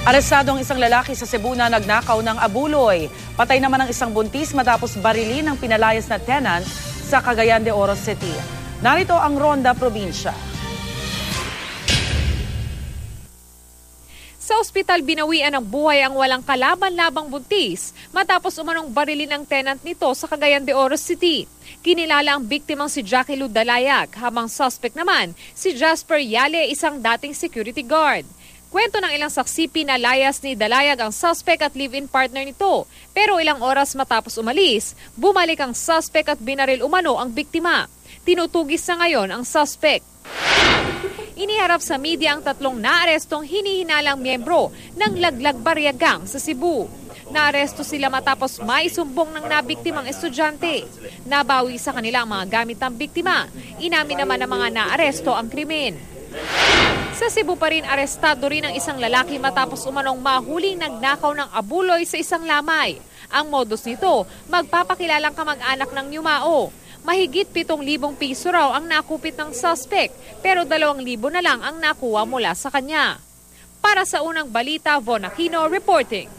Arestado ang isang lalaki sa Cebu na nagnakaw ng abuloy. Patay naman ang isang buntis matapos barilin ng pinalayas na tenant sa Cagayan de Oro City. Narito ang Ronda Probinsya. Sa ospital, binawian ng buhay ang walang kalaban-labang buntis matapos umanong barilin ng tenant nito sa Cagayan de Oro City. Kinilala ang biktimang si Jackie Lou Dalayag, habang suspect naman si Jasper Yale, isang dating security guard. Kwento ng ilang saksi, pinalayas ni Dalayag ang suspect at live-in partner nito. Pero ilang oras matapos umalis, bumalik ang suspect at binaril umano ang biktima. Tinutugis na ngayon ang suspect. Iniharap sa media ang tatlong naarestong hinihinalang miyembro ng Laglag Barya Gang sa Cebu. Naaresto sila matapos maisumbong ng nabiktimang estudyante. Nabawi sa kanila ang mga gamit ng biktima. Inamin naman ng mga naaresto ang krimen. Sa Cebu pa rin, arestado rin ang isang lalaki matapos umanong mahuling nagnakaw ng abuloy sa isang lamay. Ang modus nito, magpapakilalang kamag-anak ng yumao. Mahigit 7,000 piso raw ang nakupit ng suspect, pero 2,000 na lang ang nakuha mula sa kanya. Para sa unang balita, Von Aquino reporting.